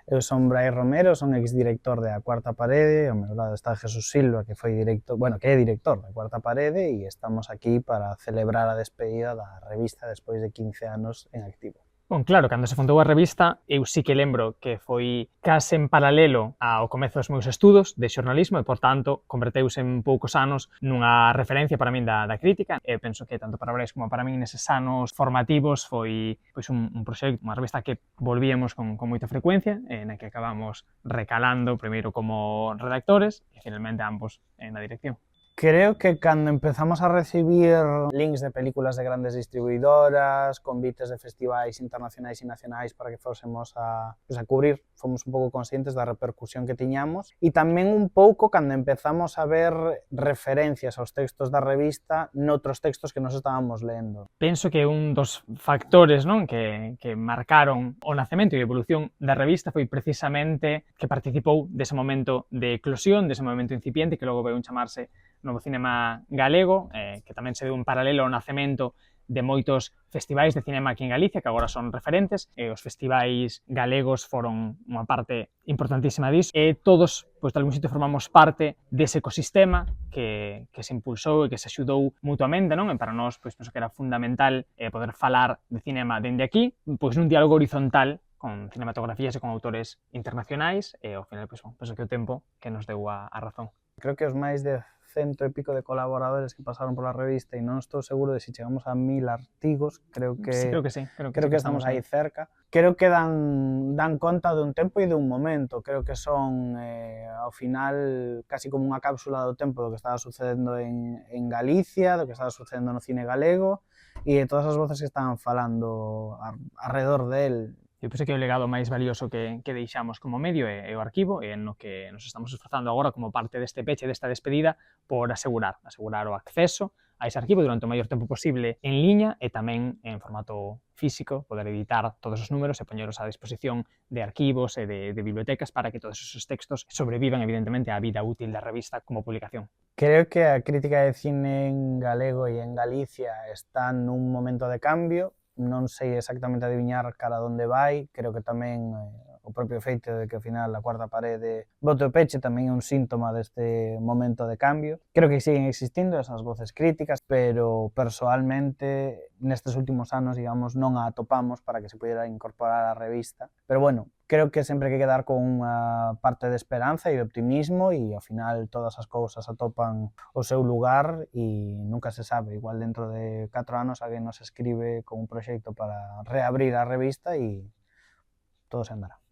Eu son Brais Romero, son exdirector de A Cuarta Parede, ao meu lado está Jesús Silva, que foi director, bueno, que é director da Cuarta Parede, e estamos aquí para celebrar a despedida da revista despois de 15 anos en activo. Bon, claro, cando se fundou a revista, eu sí que lembro que foi case en paralelo ao comezo dos meus estudos de xornalismo e, por tanto, converteuse en poucos anos nunha referencia para min da crítica. E penso que tanto para Brais como para min neses anos formativos foi pois, un proxecto, unha revista que volvíamos con moita frecuencia, na que acabamos recalando primeiro como redactores e finalmente ambos na dirección. Creo que cando empezamos a recibir links de películas de grandes distribuidoras, convites de festivais internacionais e nacionais para que fósemos a cubrir, fomos un pouco conscientes da repercusión que tiñamos e tamén un pouco cando empezamos a ver referencias aos textos da revista noutros textos que nos estábamos lendo. Penso que un dos factores, non, que marcaron o nacemento e a evolución da revista foi precisamente que participou dese momento de eclosión, dese momento incipiente que logo veu chamarse novo cinema galego, que tamén se deu en paralelo ao nacemento de moitos festivais de cinema aquí en Galicia, que agora son referentes, e os festivais galegos foron unha parte importantísima disso, e todos, pois, de algún sitio formamos parte dese ecosistema que se impulsou e que se axudou mutuamente, non? E para nós, pois, penso que era fundamental poder falar de cinema dende aquí, pois, nun diálogo horizontal con cinematografías e con autores internacionais, e ao final, pois, penso que o tempo que nos deu a razón. Creo que os máis de 100 e pico de colaboradores que pasaron pola revista e non estou seguro de se chegamos a 1000 artigos, creo que sí, creo que sí, creo que estamos aí cerca. Creo que dan conta dun tempo e dun momento, creo que son ao final casi como unha cápsula do tempo do que estaba sucedendo en Galicia, do que estaba sucedendo no cine galego e de todas as voces que estaban falando alrededor del. Eu penso que é o legado máis valioso que deixamos como medio é o arquivo, e no que nos estamos esforzando agora como parte deste peche, desta despedida, por asegurar o acceso a ese arquivo durante o maior tempo posible en liña e tamén en formato físico, poder editar todos os números e poñeros á disposición de arquivos e de bibliotecas para que todos esos textos sobrevivan, evidentemente, á vida útil da revista como publicación. Creo que a crítica de cine en galego e en Galicia está nun momento de cambio. Non sei exactamente adiviñar cara a onde vai, creo que tamén o propio feito de que ao final a Cuarta Parede bote o peche tamén é un síntoma deste momento de cambio. Creo que siguen existindo esas voces críticas, pero persoalmente nestes últimos anos, digamos, non a atopamos para que se pudiera incorporar á revista. Pero bueno, creo que sempre hai que quedar con unha parte de esperanza e de optimismo e ao final todas as cousas atopan o seu lugar e nunca se sabe, igual dentro de 4 anos alguén nos escribe con un proxecto para reabrir a revista e todo se andará.